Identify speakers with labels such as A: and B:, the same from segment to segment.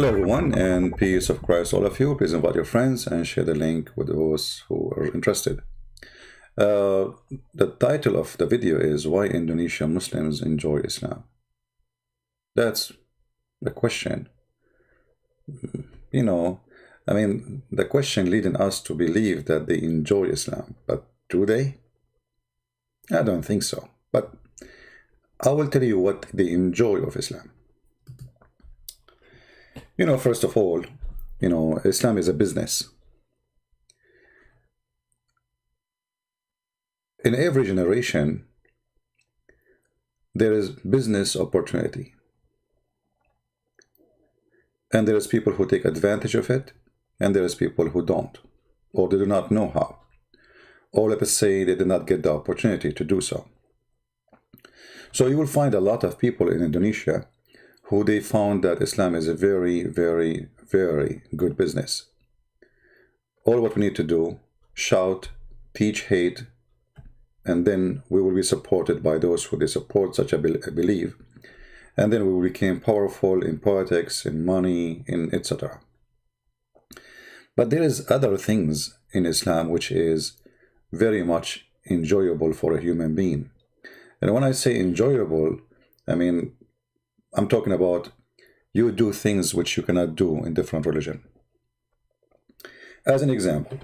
A: Hello, everyone, and peace of Christ, all of you. Please invite your friends and share the link with those who are interested. The title of the video is Why Indonesian Muslims Enjoy Islam. That's the question. The question leading us to believe that they enjoy Islam. But do they? I don't think so. But I will tell you what they enjoy of Islam. First of all, Islam is a business. In every generation, there is business opportunity. And there is people who take advantage of it, and there is people who don't, or they do not know how. Or let us say they did not get the opportunity to do so. So you will find a lot of people in Indonesia who they found that Islam is a very, very, very good business. All what we need to do, shout, teach hate, and then we will be supported by those who they support such a belief. And then we will become powerful in politics, in money, in etc. But there is other things in Islam which is very much enjoyable for a human being. And when I say enjoyable, I'm talking about you do things which you cannot do in different religion. As an example,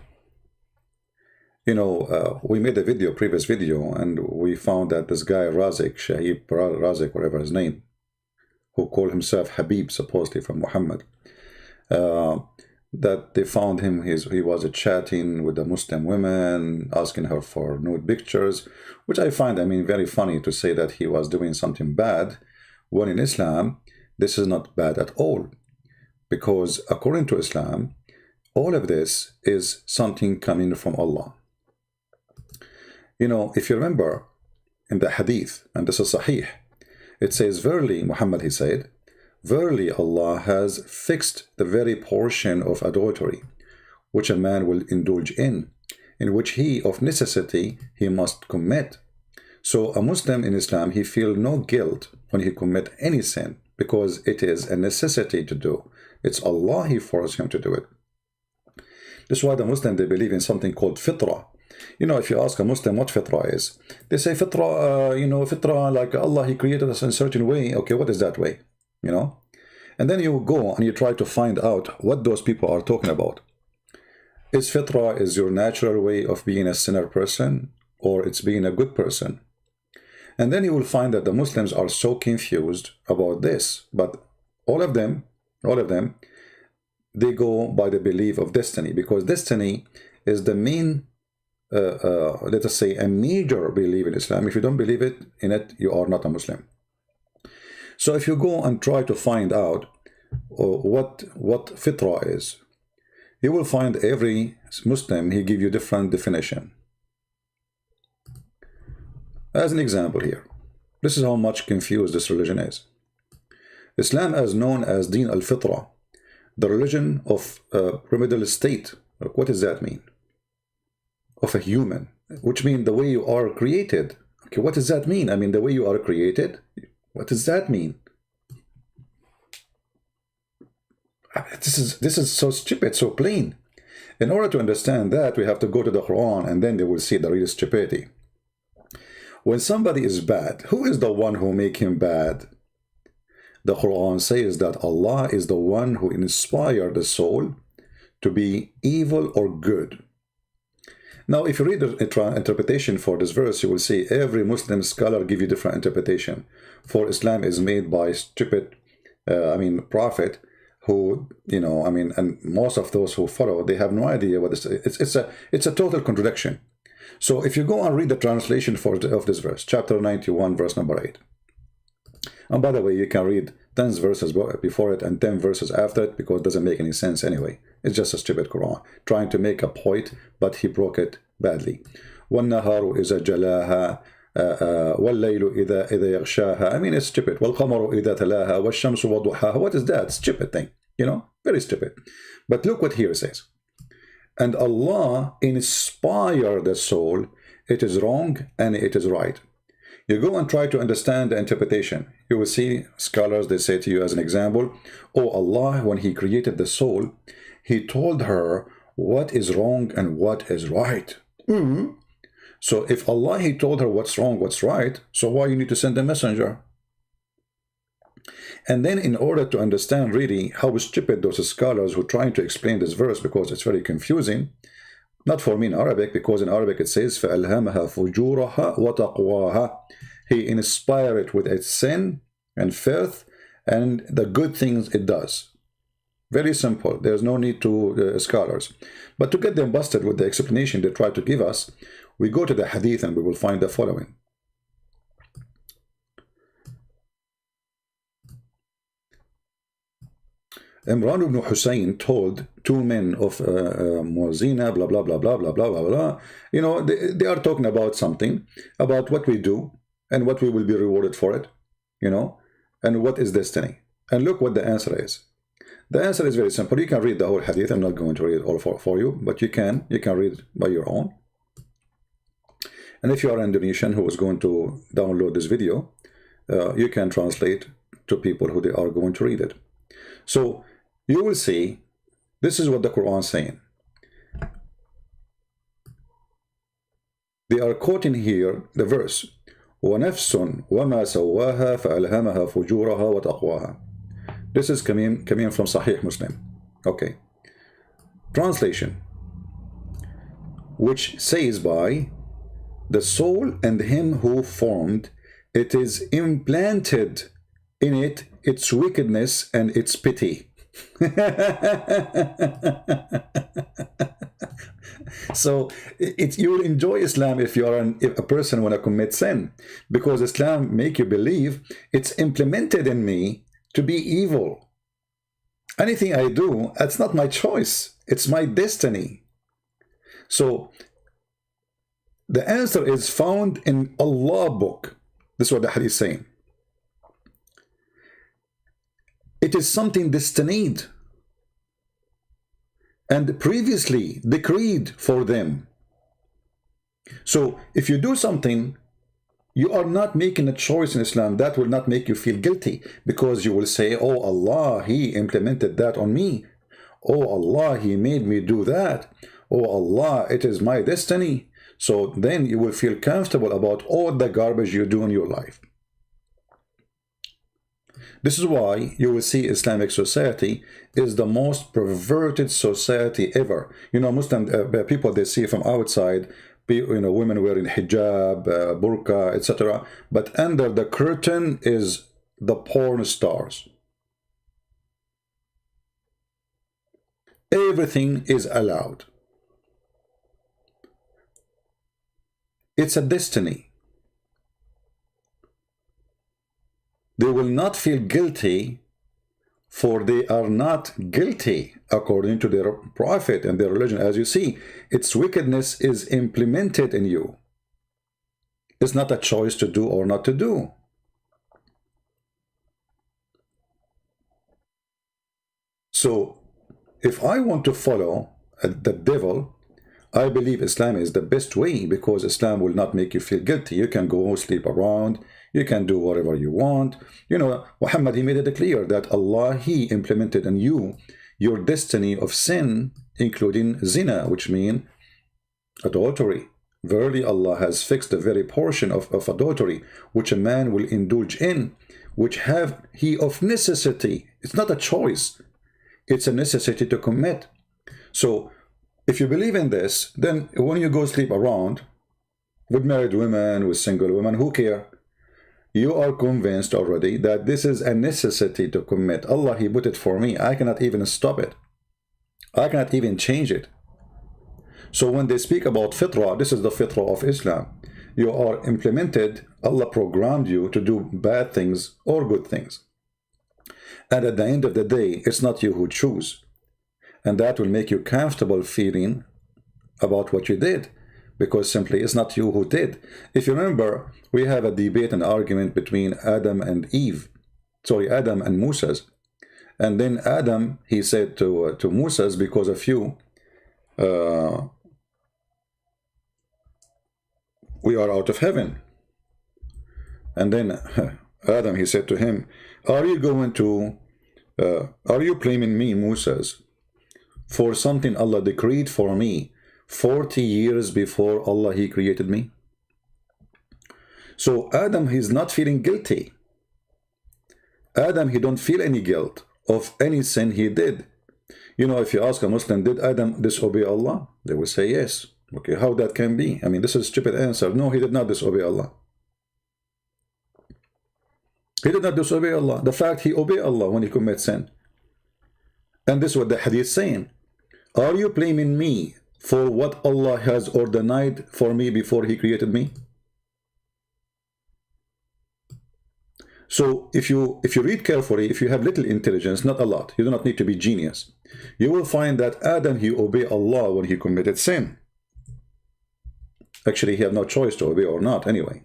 A: we made a previous video, and we found that this guy Razik, Shahib Razik, whatever his name, who called himself Habib, supposedly from Muhammad, that they found him, he was chatting with a Muslim woman, asking her for nude pictures, which I find, very funny to say that he was doing something bad, when in Islam, this is not bad at all. Because according to Islam, all of this is something coming from Allah. If you remember in the hadith, and this is sahih, it says, verily, Muhammad, he said, verily Allah has fixed the very portion of adultery, which a man will indulge in which he, of necessity, he must commit. So a Muslim in Islam, he feels no guilt when he commit any sin, because it is a necessity to do. It's Allah, he forced him to do it. This is why the Muslim, they believe in something called fitrah. If you ask a Muslim what fitrah is, they say fitrah, fitrah, like Allah, he created us in a certain way. Okay, what is that way? And then you go and you try to find out what those people are talking about. Is fitrah is your natural way of being a sinner person, or it's being a good person? And then you will find that the Muslims are so confused about this. But all of them, they go by the belief of destiny, because destiny is the main, let us say, a major belief in Islam. If you don't believe in it, you are not a Muslim. So if you go and try to find out what fitrah is, you will find every Muslim, he give you different definition. As an example here, this is how much confused this religion is. Islam is known as Deen al-Fitra, the religion of pyramidal state. What does that mean? Of a human, which means the way you are created. Okay, what does that mean? The way you are created, what does that mean? This is so stupid, so plain. In order to understand that, we have to go to the Quran, and then they will see the real stupidity. When somebody is bad, who is the one who make him bad? The Quran says that Allah is the one who inspired the soul to be evil or good. Now, if you read the interpretation for this verse, you will see every Muslim scholar give you different interpretation. For Islam is made by stupid, prophet, who, and most of those who follow, they have no idea what this is. It's a total contradiction. So if you go and read the translation of this verse, chapter 91, verse number 8. And by the way, you can read 10 verses before it and 10 verses after it, because it doesn't make any sense anyway. It's just a stupid Quran, trying to make a point, but he broke it badly. وَالنَّهَارُ إِذَا جَلَاهَا وَاللَّيْلُ إِذَا يَغْشَاهَا. It's stupid. وَالْقَمَرُ إِذَا تَلَاهَا وَالشَّمْسُ وَضُحَاهَا. What is that? Stupid thing. Very stupid. But look what here it says. And Allah inspired the soul. It is wrong and it is right. You go and try to understand the interpretation. You will see scholars, they say to you as an example, oh, Allah, when He created the soul, He told her what is wrong and what is right. So if Allah, He told her what's wrong, what's right, so why you need to send a messenger? And then in order to understand really how stupid those scholars who are trying to explain this verse, because it's very confusing, not for me in Arabic, because in Arabic it says فَأَلْهَمَهَا فُجُورَهَا وَتَقْوَاهَا. He inspired it with its sin and filth and the good things it does. Very simple. There's no need to scholars. But to get them busted with the explanation they try to give us, we go to the hadith and we will find the following. Imran ibn Hussein told two men of Muazzina, blah, blah, blah, blah, blah, blah, blah, blah. You know, they are talking about something, about what we do and what we will be rewarded for it, you know, and what is destiny. And look what the answer is. The answer is very simple. You can read the whole hadith. I'm not going to read it all for you, but you can read it by your own. And if you are Indonesian who is going to download this video, you can translate to people who they are going to read it. So you will see, this is what the Quran is saying. They are quoting here the verse, وَنَفْسٌ وَمَا سَوَّاهَا فَأَلْهَمَهَا فُجُورَهَا وَتَقْوَاهَا. This is coming from Sahih Muslim. Okay. Translation, which says by the soul and him who formed, it is implanted in it its wickedness and its pity. So you will enjoy Islam if you are if a person want to commit sin, because Islam make you believe it's implemented in me to be evil. Anything I do, that's not my choice, it's my destiny. So the answer is found in Allah book. This is what the hadith is saying. It is something destined and previously decreed for them. So if you do something, you are not making a choice in Islam. That will not make you feel guilty, because you will say, oh Allah, He implemented that on me. Oh Allah, He made me do that. Oh Allah, it is my destiny. So then you will feel comfortable about all the garbage you do in your life. This is why you will see Islamic society is the most perverted society ever. You know, Muslim people, they see from outside, you know, women wearing hijab, burqa, etc. But under the curtain is the porn stars. Everything is allowed. It's a destiny. They will not feel guilty, for they are not guilty according to their prophet and their religion. As you see, its wickedness is implemented in you. It's not a choice to do or not to do. So if I want to follow the devil, I believe Islam is the best way, because Islam will not make you feel guilty. You can go sleep around. You can do whatever you want. You know, Muhammad, he made it clear that Allah, He implemented in you your destiny of sin, including zina, which means adultery. Verily, Allah has fixed the very portion of adultery which a man will indulge in, which have he of necessity. It's not a choice. It's a necessity to commit. So, if you believe in this, then when you go sleep around with married women, with single women, who care? You are convinced already that this is a necessity to commit. Allah, He put it for me. I cannot even stop it. I cannot even change it. So when they speak about fitrah, this is the fitrah of Islam. You are implemented. Allah programmed you to do bad things or good things. And at the end of the day, it's not you who choose. And that will make you comfortable feeling about what you did, because simply it's not you who did. If you remember, we have a debate and argument between Adam and Eve. Sorry, Adam and Moses. And then Adam, he said to Moses, because of you, we are out of heaven. And then Adam, he said to him, are you blaming me, Moses, for something Allah decreed for me 40 years before Allah, he created me? So Adam, he's not feeling guilty. Adam, he don't feel any guilt of any sin he did. You know, if you ask a Muslim, did Adam disobey Allah? They will say yes. Okay, how that can be? I mean, this is a stupid answer. No, he did not disobey Allah. He did not disobey Allah. The fact he obeyed Allah when he commits sin. And this is what the hadith is saying. Are you blaming me for what Allah has ordained for me before he created me? So if you read carefully, if you have little intelligence, not a lot, you do not need to be genius, you will find that Adam, he obeyed Allah when he committed sin. Actually, he had no choice to obey or not anyway.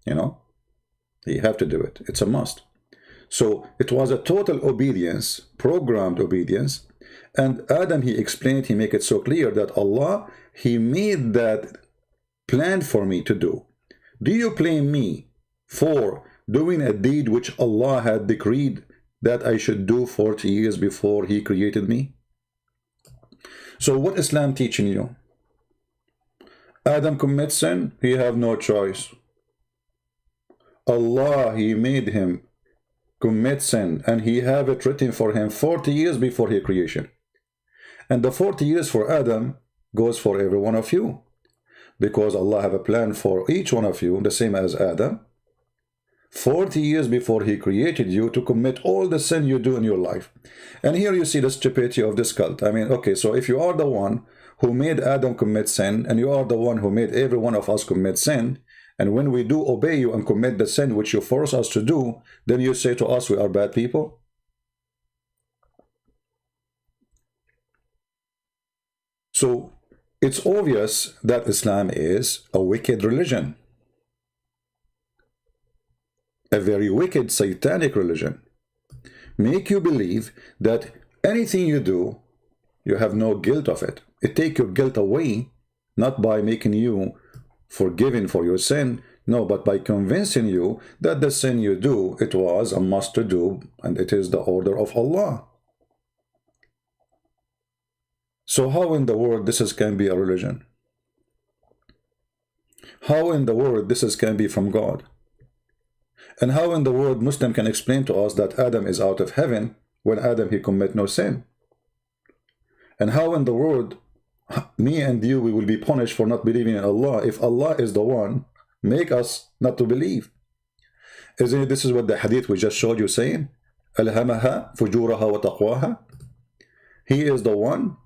A: You know, he have to do it. It's a must. So it was a total obedience, programmed obedience. And Adam, he explained, he make it so clear that Allah, he made that plan for me to do. Do you blame me for doing a deed which Allah had decreed that I should do 40 years before he created me? So what Islam teaching you? Adam commits sin, he have no choice. Allah, he made him commit sin, and he have it written for him 40 years before his creation. And the 40 years for Adam goes for every one of you, because Allah have a plan for each one of you, the same as Adam. 40 years before he created you to commit all the sin you do in your life. And here you see the stupidity of this cult. I mean, okay, so if you are the one who made Adam commit sin, and you are the one who made every one of us commit sin, and when we do obey you and commit the sin which you force us to do, then you say to us we are bad people? So it's obvious that Islam is a wicked religion. A very wicked, satanic religion. Make you believe that anything you do, you have no guilt of it. It take your guilt away, not by making you forgiven for your sin, no, but by convincing you that the sin you do, it was a must to do, and it is the order of Allah. So how in the world this can be a religion? How in the world this can be from God? And how in the world Muslim can explain to us that Adam is out of heaven when Adam, he commit no sin? And how in the world me and you, we will be punished for not believing in Allah if Allah is the one make us not to believe? Isn't it, this is what the hadith we just showed you saying? أَلْهَمَهَا فُجُورَهَا وَتَقْوَاهَا. He is the one.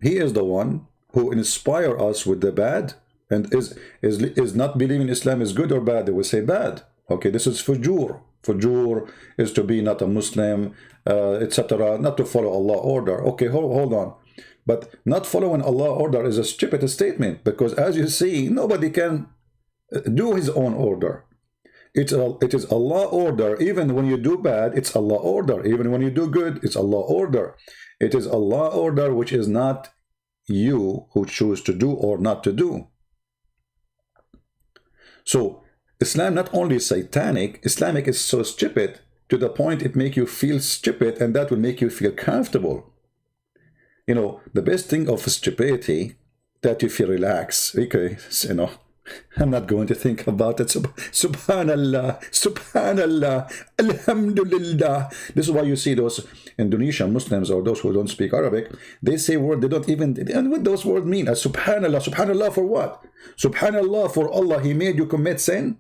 A: He is the one who inspire us with the bad. And is not believing Islam is good or bad? They will say bad. Okay, this is fujur. Fujur is to be not a Muslim, etc. Not to follow Allah order. Okay, hold on. But not following Allah order is a stupid statement, because as you see, nobody can do his own order. It is Allah order. Even when you do bad, it's Allah order. Even when you do good, it's Allah order. It is Allah order, which is not you who choose to do or not to do. So Islam not only is satanic, Islamic is so stupid to the point it make you feel stupid, and that will make you feel comfortable. You know, the best thing of stupidity, that you feel relaxed. Okay, you know, I'm not going to think about it. Subhanallah, Subhanallah, Alhamdulillah. This is why you see those Indonesian Muslims or those who don't speak Arabic, they say word they don't even, and what those words mean? Subhanallah, Subhanallah for what? Subhanallah for Allah, he made you commit sin?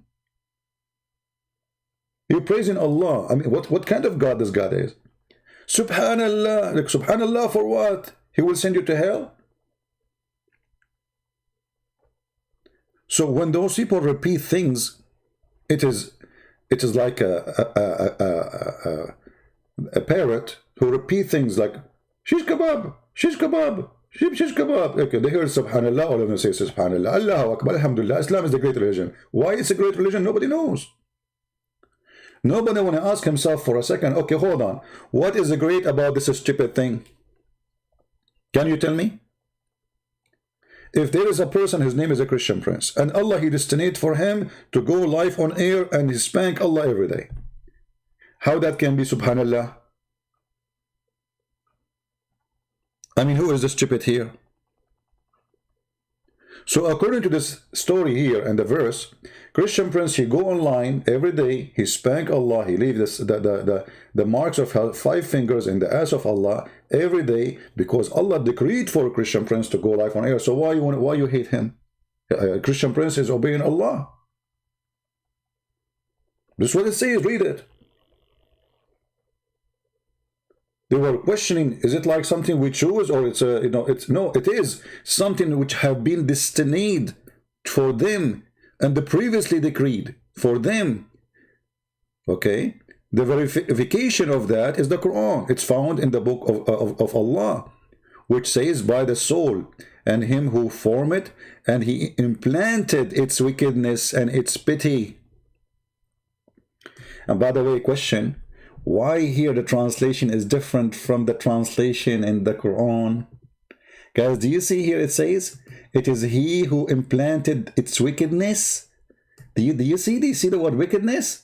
A: You're praising Allah. I mean, what kind of God this God is? Subhanallah, like Subhanallah for what? He will send you to hell? So when those people repeat things, it is like a parrot who repeat things like shish kebab, shish kebab, shish kebab. Okay, they hear Subhanallah, all of them say Subhanallah, Allahu Akbar, Alhamdulillah. Islam is the great religion. Why it's a great religion? Nobody knows. Nobody want to ask himself for a second, okay, hold on. What is great about this stupid thing? Can you tell me? If there is a person, his name is a Christian prince, and Allah, he destined for him to go live on air and he spank Allah every day. How that can be, subhanallah? I mean, who is the stupid here? So according to this story here and the verse, Christian prince, he go online every day, he spank Allah, he leave this, the marks of 5 fingers in the ass of Allah every day, because Allah decreed for Christian prince to go live on air. So why you hate him? Christian prince is obeying Allah. This is what it says, read it. They were questioning, is it like something we choose, or it's a, no, it is something which have been destined for them and the previously decreed for them. Okay, the verification of that is the Quran. It's found in the book of Allah, which says, by the soul and him who formed it, and he implanted its wickedness and its pity. And by the way, question, why here the translation is different from the translation in the Quran? Guys, do you see here it says, it is he who implanted its wickedness? Do you see the word wickedness?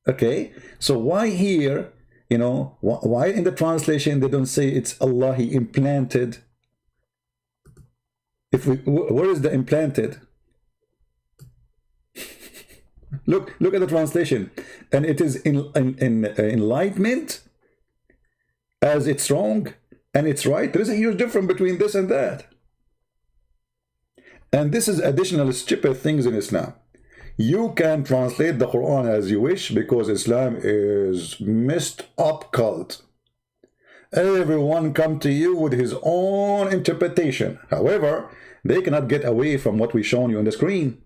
A: Okay, so why here, why in the translation they don't say it's Allah, he implanted? Where is the implanted? Look at the translation, and it is in enlightenment as it's wrong and it's right. There is a huge difference between this and that. And this is additional stupid things in Islam. You can translate the Quran as you wish, because Islam is messed up cult. Everyone come to you with his own interpretation. However, they cannot get away from what we've shown you on the screen,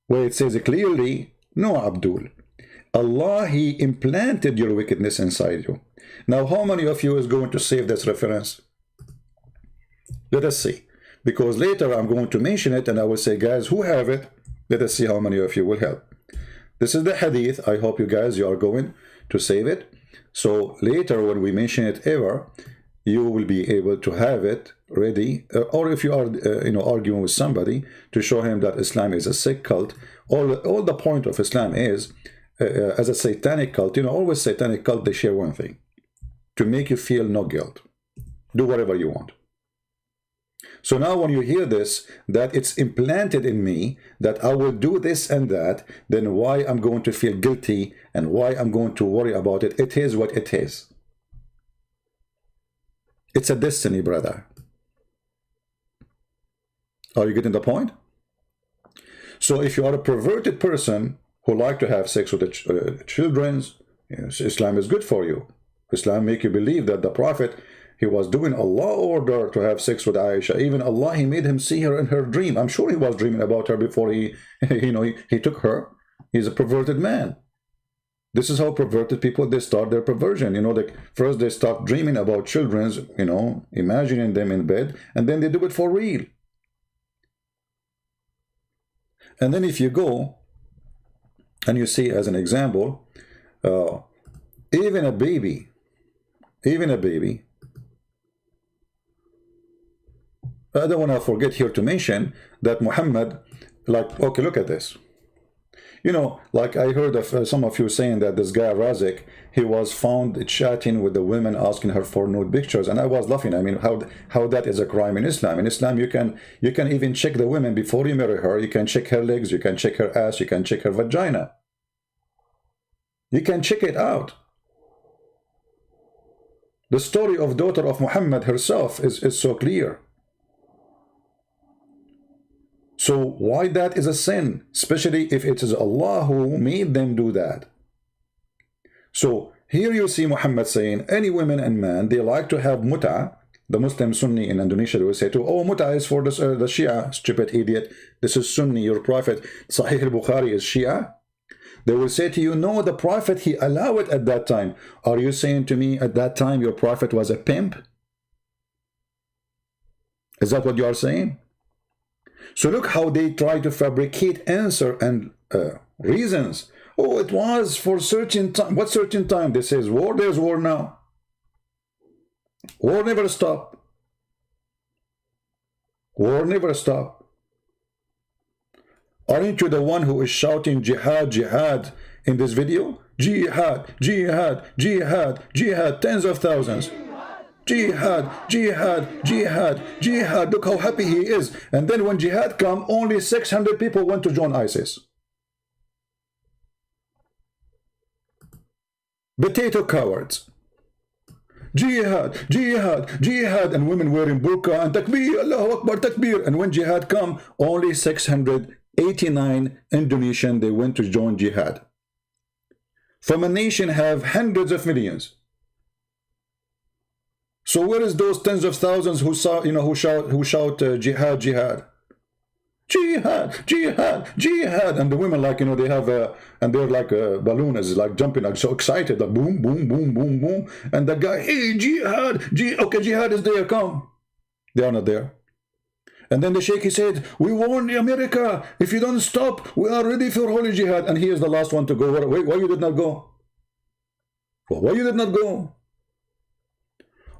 A: where it says clearly, no, Abdul, Allah, he implanted your wickedness inside you. Now, how many of you is going to save this reference? Let us see. Because later I'm going to mention it and I will say, guys, who have it? Let us see how many of you will help. This is the hadith. I hope you guys, you are going to save it. So later when we mention it ever, you will be able to have it ready, or if you are arguing with somebody, to show him that Islam is a sick cult. All the point of Islam is, as a satanic cult, always satanic cult, they share one thing: to make you feel no guilt. Do whatever you want. So now when you hear this, that it's implanted in me, that I will do this and that, then why I'm going to feel guilty and why I'm going to worry about it? It is what it is. It's a destiny, brother. Are you getting the point? So if you are a perverted person who like to have sex with the children, Islam is good for you. Islam make you believe that the Prophet, he was doing Allah order to have sex with Aisha. Even Allah, he made him see her in her dream. I'm sure he was dreaming about her before he took her. He's a perverted man. This is how perverted people, they start their perversion. First they start dreaming about children, imagining them in bed, and then they do it for real. And then if you go and you see, as an example, even a baby, I don't want to forget here to mention that Muhammad, okay, look at this. Like I heard of some of you saying that this guy Razik, he was found chatting with the women, asking her for nude pictures, and I was laughing. I mean, how that is a crime in Islam? In Islam, you can even check the women before you marry her. You can check her legs, you can check her ass, you can check her vagina. You can check it out. The story of daughter of Muhammad herself is so clear. So why that is a sin, especially if it is Allah who made them do that? So here you see Muhammad saying, any women and man, they like to have muta. The Muslim Sunni in Indonesia, they will say, oh, muta is for the Shia, stupid idiot. This is Sunni, your Prophet. Sahih al-Bukhari is Shia. They will say to you, no, the Prophet, he allowed it at that time. Are you saying to me at that time your Prophet was a pimp? Is that what you are saying? So look how they try to fabricate answer and reasons. Oh, it was for certain time. What certain time? This is war. There's war now. War never stopped. War never stop. Aren't you the one who is shouting jihad, jihad in this video? Jihad, jihad, jihad, jihad, tens of thousands. Jihad, jihad, jihad, jihad. Look how happy he is. And then when jihad come, only 600 people went to join ISIS. Potato cowards. Jihad, jihad, jihad, and women wearing burqa and takbir, Allahu Akbar, takbir. And when jihad come, only 689 Indonesian, they went to join jihad. From a nation have hundreds of millions. So where is those tens of thousands who saw, who shout jihad, jihad, jihad, jihad, jihad, and the women like they have and they're like a balloon is like jumping, like so excited, like boom, boom, boom, boom, boom, and the guy, hey, jihad, okay, jihad is there, come. They are not there. And then the sheikh, he said, we warn America, if you don't stop, we are ready for holy jihad. And he is the last one to go. Why you did not go? Why you did not go?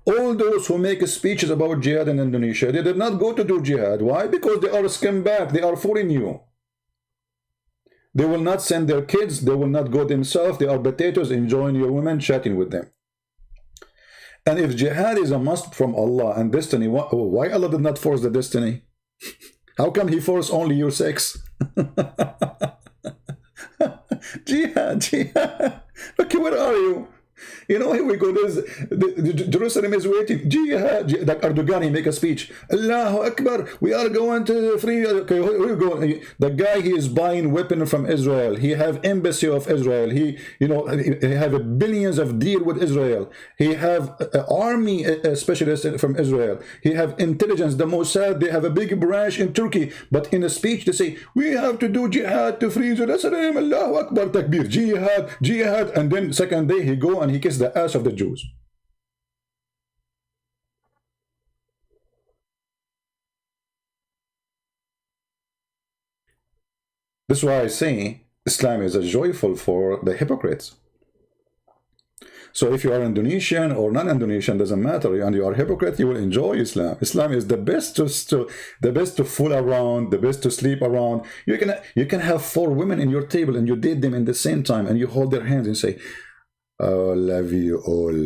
A: All those who make speeches about jihad in Indonesia, they did not go to do jihad. Why? Because they are scumbag. They are fooling you. They will not send their kids. They will not go themselves. They are potatoes enjoying your women, chatting with them. And if jihad is a must from Allah and destiny, why Allah did not force the destiny? How come he forced only your sex? Jihad, jihad. Okay, where are you? Here we go. Jerusalem is waiting. Jihad. Like Erdogan, he make a speech. Allahu Akbar. We are going to free. Okay, here we go. The guy, he is buying weapon from Israel. He have embassy of Israel. He have billions of deal with Israel. He have army specialist from Israel. He have intelligence. The Mossad, they have a big branch in Turkey. But in a speech, they say, we have to do jihad to free Jerusalem. Allahu Akbar, takbir. Jihad, jihad. And then second day, he go and he kissed the ass of the Jews. This is why I say Islam is a joyful for the hypocrites. So if you are Indonesian or non-Indonesian, doesn't matter, and you are a hypocrite, you will enjoy Islam. Islam is the best to fool around, the best to sleep around. You can have 4 women in your table and you date them in the same time and you hold their hands and say, oh, love you all.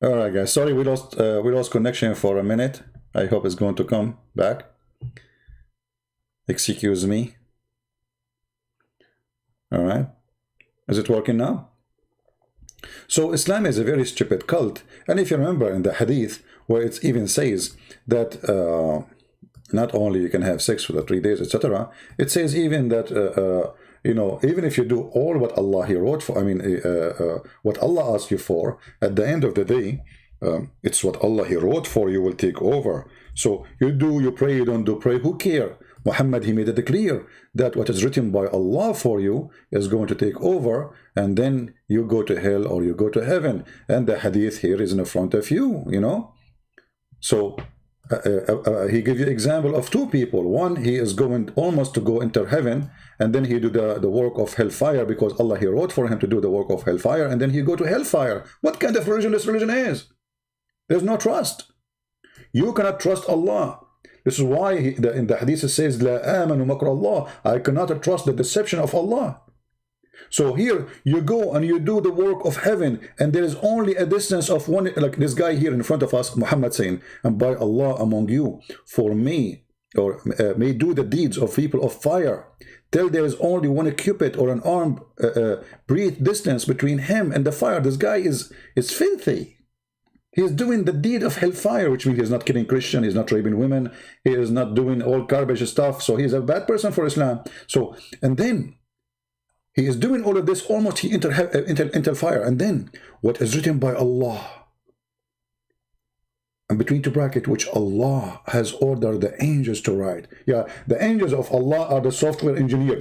A: All right, guys. Sorry, we lost connection for a minute. I hope it's going to come back. Excuse me. All right. Is it working now? So Islam is a very stupid cult. And if you remember in the hadith, where it even says that not only you can have sex for the 3 days, etc., it says even that even if you do all what Allah he wrote for, what Allah asked you for, at the end of the day, it's what Allah he wrote for you will take over. So you do, you pray, you don't do pray, who care? Muhammad, he made it clear that what is written by Allah for you is going to take over, and then you go to hell or you go to heaven. And the hadith here is in front of you, So he gives you example of 2 people. One, he is going almost to go into heaven, and then he do the work of hellfire because Allah he wrote for him to do the work of hellfire, and then he go to hellfire. What kind of religion this religion is? There's no trust. You cannot trust Allah. This is why in the hadith it says, La amanu makr Allah. I cannot trust the deception of Allah. So here you go and you do the work of heaven, and there is only a distance of one, like this guy here in front of us, Muhammad saying, and by Allah among you, for me, or may do the deeds of people of fire, till there is only one cubit or an arm breadth distance between him and the fire. This guy is filthy. He is doing the deed of hellfire, which means he's not killing Christian, he's not raping women, he is not doing all garbage stuff, so he's a bad person for Islam. So, and then he is doing all of this, almost he enter fire. And then what is written by Allah, and between 2 brackets, which Allah has ordered the angels to write. Yeah, the angels of Allah are the software engineer,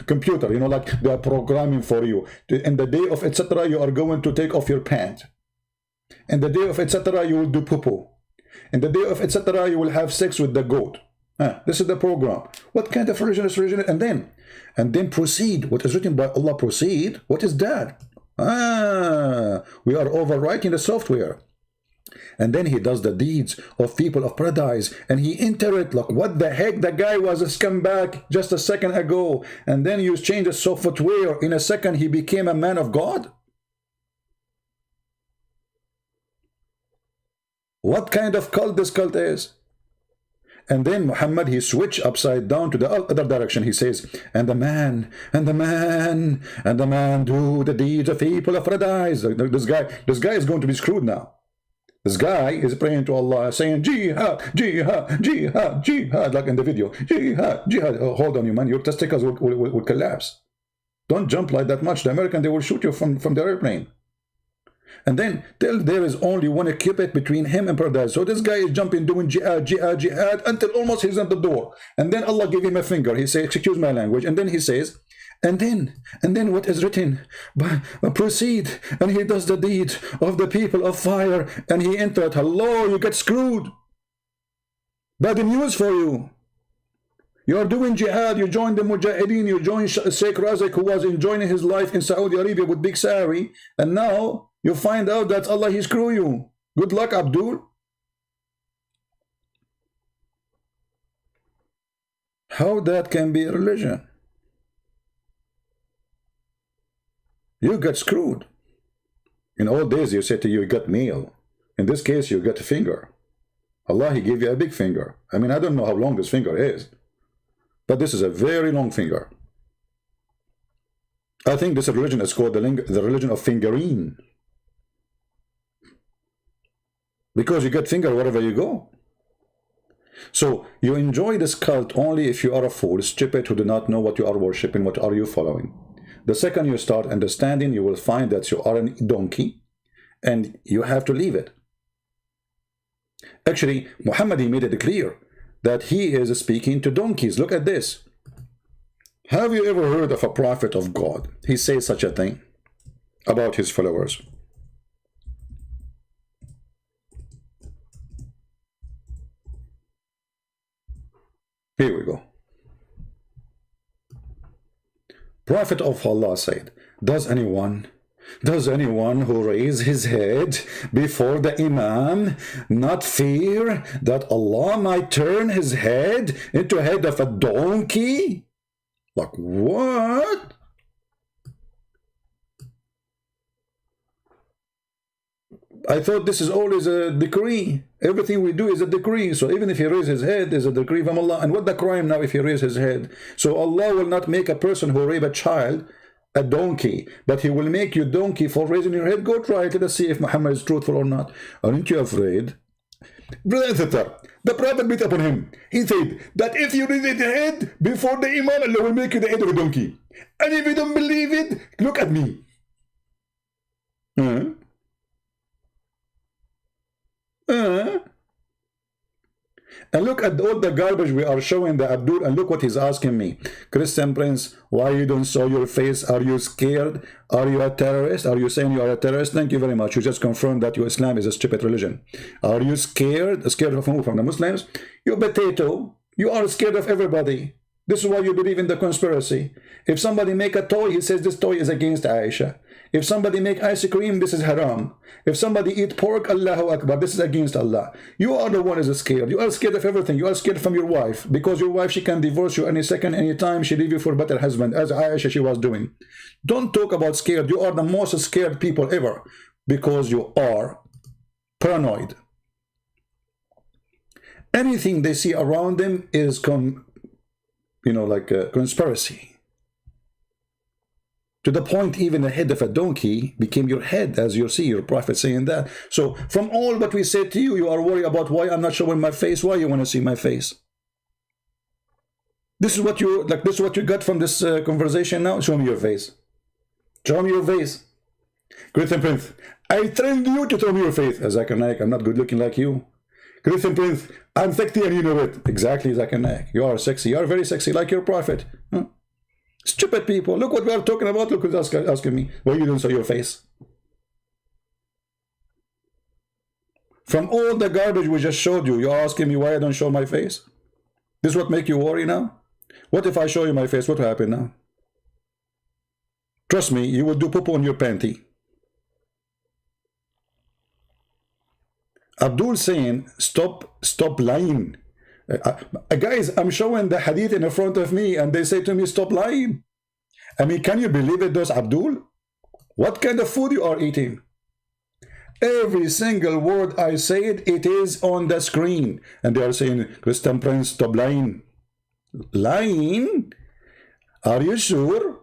A: computer, like they are programming for you. In the day of etc., you are going to take off your pants. In the day of etc., you will do poo-poo. In the day of etc., you will have sex with the goat. This is the program. What kind of religion is religion? And then proceed. What is written by Allah, proceed. What is that? We are overwriting the software. and then he does the deeds of people of paradise, and he enter it. Like, what the heck? The guy was a scumbag just a second ago, and then you change the software. In a second, he became a man of God. What kind of cult this cult is? And then Muhammad, he switched upside down to the other direction. He says, and the man do the deeds of people of paradise. This guy is going to be screwed now. This guy is praying to Allah, saying, jihad, jihad, jihad, jihad, like in the video. Jihad, jihad. Oh, hold on, you man, your testicles will collapse. Don't jump like that much. The American, they will shoot you from the airplane. And then there is only one cupid between him and paradise. So this guy is jumping, doing jihad, jihad, jihad, until almost he's at the door. And then Allah gave him a finger. He says, excuse my language. And then he says, and then what is written? Proceed. And he does the deed of the people of fire. And he entered. Hello, you get screwed. Bad news for you. You are doing jihad, you join the Mujahideen, you join Sheikh Razak, who was enjoying his life in Saudi Arabia with big salary, and now you find out that Allah, he screw you. Good luck, Abdul. How that can be a religion? You get screwed. In old days, you said to you got meal. In this case, you got a finger. Allah, he gave you a big finger. I mean, I don't know how long this finger is, but this is a very long finger. I think this religion is called the religion of fingering. Because you get finger wherever you go. So you enjoy this cult only if you are a fool, stupid, who do not know what you are worshipping, what are you following. The second you start understanding, you will find that you are a donkey and you have to leave it. Actually, Muhammad, he made it clear that he is speaking to donkeys. Look at this. Have you ever heard of a prophet of God? He says such a thing about his followers. Here we go. Prophet of Allah said, does anyone who raise his head before the Imam not fear that Allah might turn his head into a head of a donkey? Like, what? I thought this is always a decree. Everything we do is a decree. So even if he raises his head, is a decree from Allah. And what the crime now if he raises his head? So Allah will not make a person who rape a child a donkey, but he will make you donkey for raising your head. Go try it. Let us see if Muhammad is truthful or not. Aren't you afraid? Brother and sister, the Prophet beat upon him. He said that if you raise your head before the Imam, Allah will make you the head of a donkey. And if you don't believe it, look at me. And look at all the garbage we are showing the Abdul, and look what he's asking me. Christian Prince, why you don't show your face? Are you scared? Are you a terrorist? Are you saying you are a terrorist? Thank you very much. You just confirmed that your Islam is a stupid religion. Are you scared? Scared of who? From the Muslims? You potato. You are scared of everybody. This is why you believe in the conspiracy. If somebody make a toy, he says this toy is against Aisha. If somebody make ice cream, this is haram. If somebody eat pork, Allahu Akbar, this is against Allah. You are the one who is scared. You are scared of everything. You are scared from your wife. Because your wife, she can divorce you any second, any time. She leave you for a better husband, as Aisha, she was doing. Don't talk about scared. You are the most scared people ever. Because you are paranoid. Anything they see around them is, like a conspiracy. To the point even the head of a donkey became your head, as you see your prophet saying that. So from all what we said to you, you are worried about why I'm not showing my face. Why you want to see my face? This is what you This is what you got from this conversation now. Show me your face. Show me your face. Christian Prince, I trained you to show me your face. Zakir Naik, I'm not good looking like you. Christian Prince, I'm sexy and you know it. Exactly, Zakir Naik. You are sexy. You are very sexy like your prophet. Huh? Stupid people. Look what we are talking about. Look who's asking me. Why you don't show your face? From all the garbage we just showed you, you're asking me why I don't show my face? This is what make you worry now? What if I show you my face? What will happen now? Trust me, you will do poo-poo on your panty. Abdul saying, stop lying. Guys, I'm showing the hadith in front of me and they say to me, stop lying. I mean, can you believe it, those Abdul? What kind of food you are eating? Every single word I said, it is on the screen. And they are saying, Christian Prince, stop lying. Lying? Are you sure?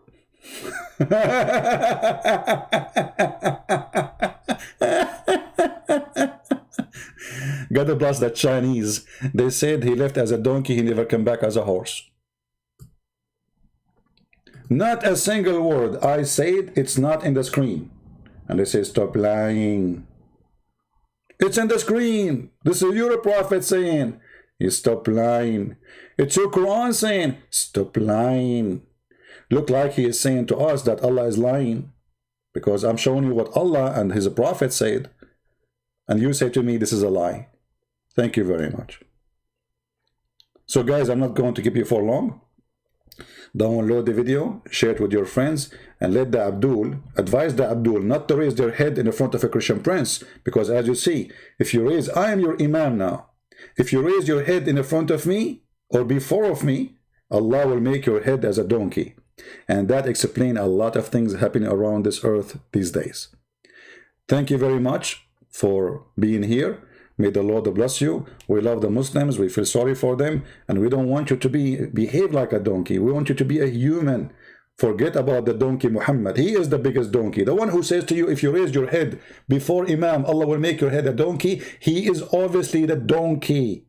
A: God bless the Chinese. They said he left as a donkey, he never came back as a horse. Not a single word I said, it's not in the screen. And they say, stop lying. It's in the screen. This is your prophet saying, you stop lying. It's your Quran saying, stop lying. Look like he is saying to us that Allah is lying. Because I'm showing you what Allah and his prophet said. And you say to me, this is a lie. Thank you very much. So guys, I'm not going to keep you for long. Download the video, share it with your friends, and let the Abdul, advise the Abdul not to raise their head in the front of a Christian prince. Because as you see, if you raise, I am your Imam now. If you raise your head in the front of me, or before of me, Allah will make your head as a donkey. And that explains a lot of things happening around this earth these days. Thank you very much for being here. May the Lord bless you. We love the Muslims. We feel sorry for them. And we don't want you to behave like a donkey. We want you to be a human. Forget about the donkey Muhammad. He is the biggest donkey. The one who says to you, if you raise your head before Imam, Allah will make your head a donkey. He is obviously the donkey.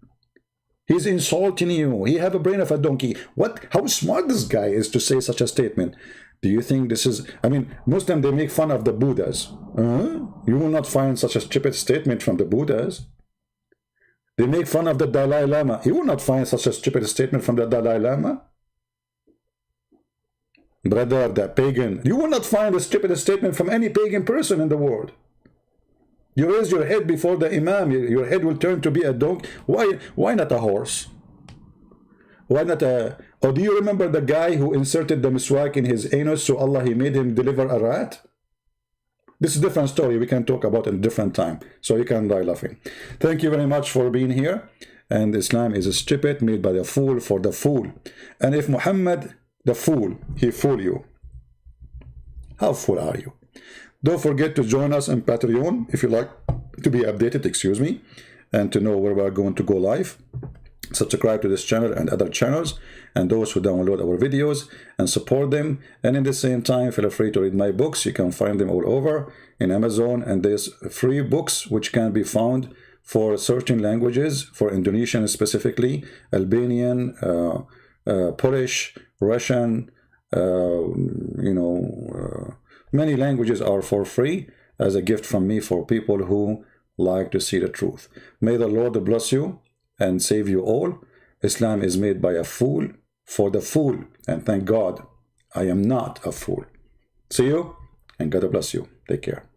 A: He's insulting you. He have a brain of a donkey. What? How smart this guy is to say such a statement. Do you think this is... I mean, Muslims, they make fun of the Buddhas. You will not find such a stupid statement from the Buddhas. They make fun of the Dalai Lama. You will not find such a stupid statement from the Dalai Lama. Brother, the pagan. You will not find a stupid statement from any pagan person in the world. You raise your head before the Imam, your head will turn to be a donkey. Why not a horse? Why not a... Or do you remember the guy who inserted the miswak in his anus, so Allah, he made him deliver a rat? This is a different story. We can talk about it in a different time. So you can die laughing. Thank you very much for being here. And Islam is a stupid made by the fool for the fool. And if Muhammad, the fool, he fool you, how fool are you? Don't forget to join us on Patreon if you like to be updated, excuse me, and to know where we are going to go live. Subscribe to this channel and other channels, and those who download our videos and support them. And in the same time, feel free to read my books. You can find them all over in Amazon, and there's free books which can be found for certain languages, for Indonesian specifically, Albanian, Polish, Russian, many languages are for free as a gift from me for people who like to see the truth. May the Lord bless you and save you all. Islam is made by a fool for the fool. And thank God, I am not a fool. See you, and God bless you. Take care.